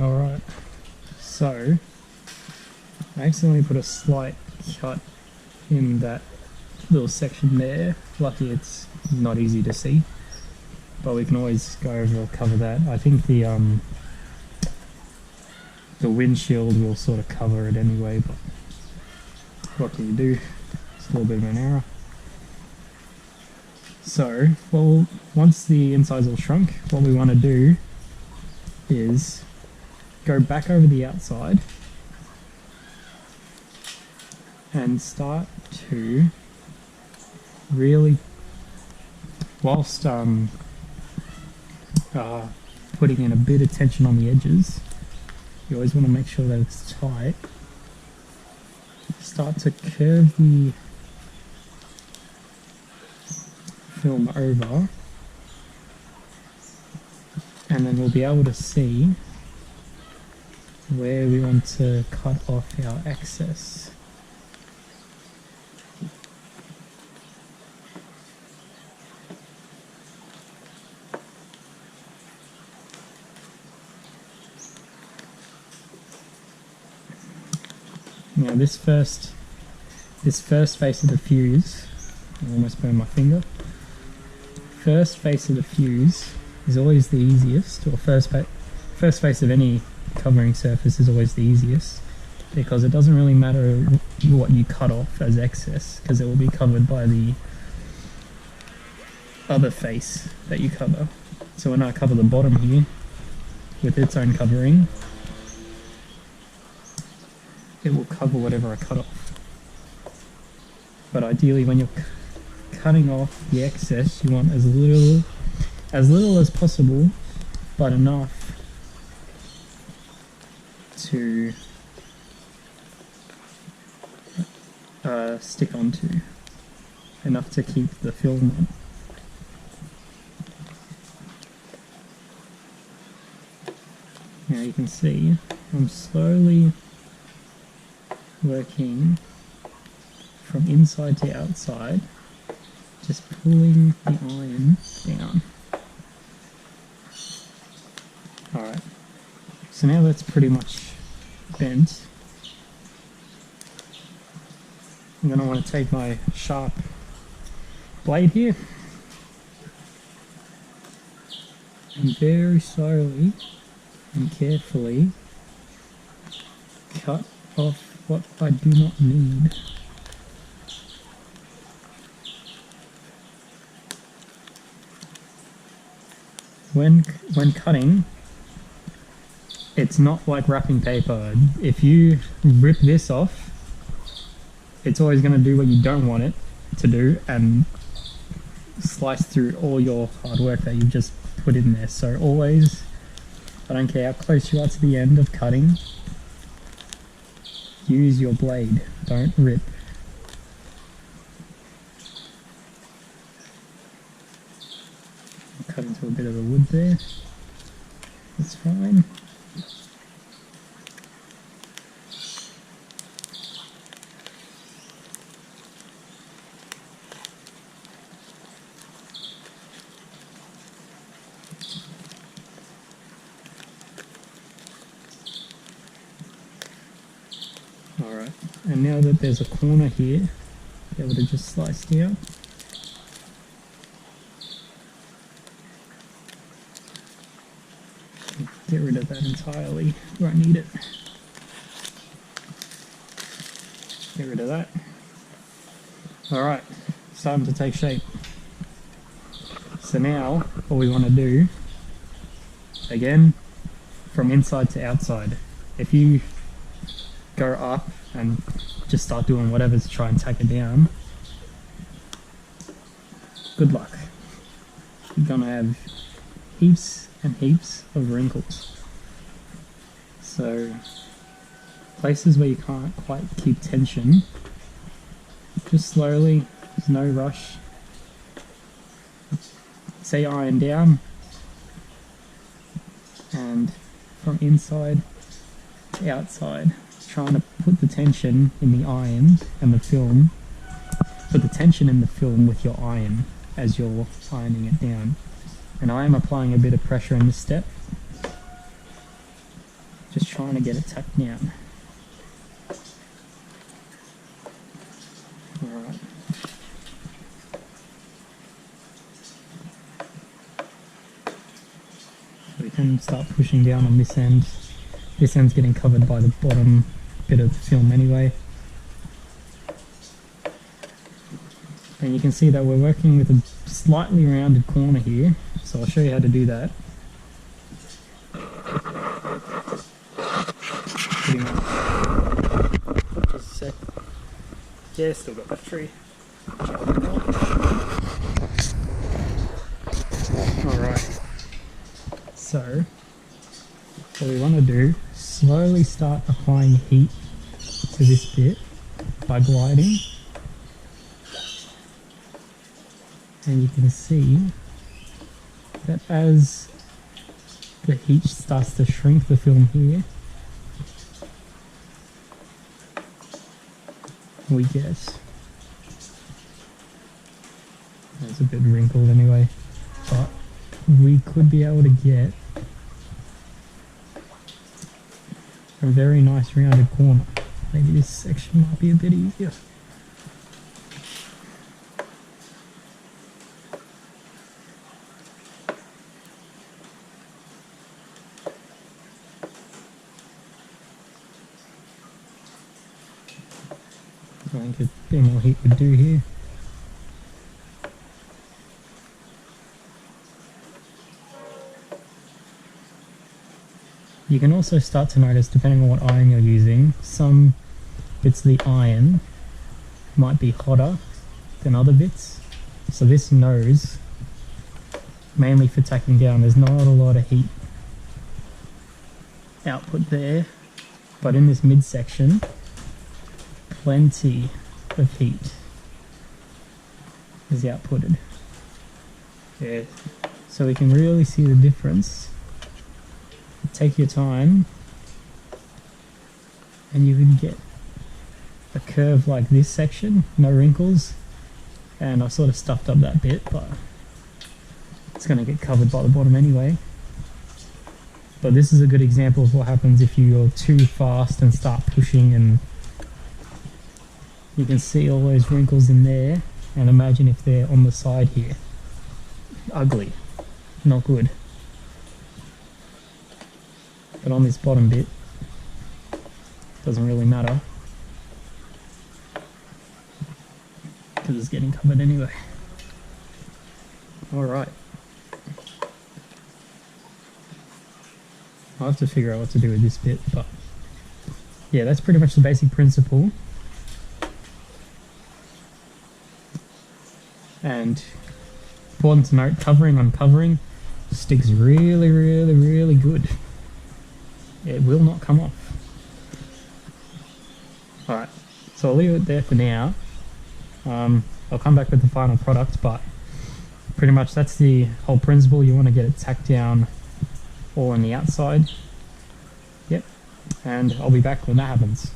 Alright, so I accidentally put a slight cut in that little section there. Lucky it's not easy to see, but we can always go over or cover that. I think the windshield will sort of cover it anyway, but what can you do? It's a little bit of an error. So, well, once the inside's all shrunk, what we want to do is go back over the outside and start to really, whilst putting in a bit of tension on the edges, you always want to make sure that it's tight. Start to curve the film over, and then we'll be able to see where we want to cut off our excess. Now this first face of the fuse, I almost burned my finger. First face of the fuse is always the easiest, or first face of any covering surface is always the easiest, because it doesn't really matter what you cut off as excess, because it will be covered by the other face that you cover. So when I cover the bottom here with its own covering, it will cover whatever I cut off. But ideally when you're cutting off the excess, you want as little as possible, but enough to stick onto, enough to keep the film on. Now you can see I'm slowly working from inside to outside, just pulling the iron down. Alright, so now that's pretty much bent. I'm going to want to take my sharp blade here and very slowly and carefully cut off what I do not need. When cutting, it's not like wrapping paper. If you rip this off, it's always going to do what you don't want it to do and slice through all your hard work that you've just put in there. So always, I don't care how close you are to the end of cutting, use your blade, don't rip. Cut into a bit of the wood there, that's fine. Alright, and now that there's a corner here, be able to just slice down. Get rid of that entirely, won't need it. Get rid of that. Alright, starting to take shape. So now, what we want to do, again, from inside to outside. If you go up and just start doing whatever to try and tack it down, good luck. You're gonna have heaps and heaps of wrinkles. So places where you can't quite keep tension, just slowly, there's no rush. Say iron down, and from inside to outside, trying to put the tension in the iron and the film, put the tension in the film with your iron as you're ironing it down. And I am applying a bit of pressure in this step. Just trying to get it tacked down. Alright. We can start pushing down on this end. This end's getting covered by the bottom bit of film anyway. And you can see that we're working with a slightly rounded corner here, so I'll show you how to do that. Pretty much. Just a sec. Yeah, still got battery. Alright. So, what we want to do, slowly start applying heat to this bit by gliding. And you can see that as the heat starts to shrink the film here, we get, it's a bit wrinkled anyway, but we could be able to get a very nice rounded corner. Maybe this section might be a bit easier. I think a bit more heat would do here. You can also start to notice, depending on what iron you're using, some bits of the iron might be hotter than other bits. So this nose, mainly for tacking down, there's not a lot of heat output there, but in this midsection, plenty of heat is outputted. Yeah. So we can really see the difference. Take your time and you can get a curve like this section, no wrinkles, and I've sort of stuffed up that bit, but it's going to get covered by the bottom anyway. But this is a good example of what happens if you're too fast and start pushing, and you can see all those wrinkles in there, and imagine if they're on the side here. Ugly, not good. But on this bottom bit, doesn't really matter, because it's getting covered anyway. Alright. I'll have to figure out what to do with this bit, but yeah, that's pretty much the basic principle. And important to note, covering on covering sticks really, really, really good. It will not come off. Alright, so I'll leave it there for now. I'll come back with the final product, but pretty much that's the whole principle. You want to get it tacked down all on the outside. Yep, and I'll be back when that happens.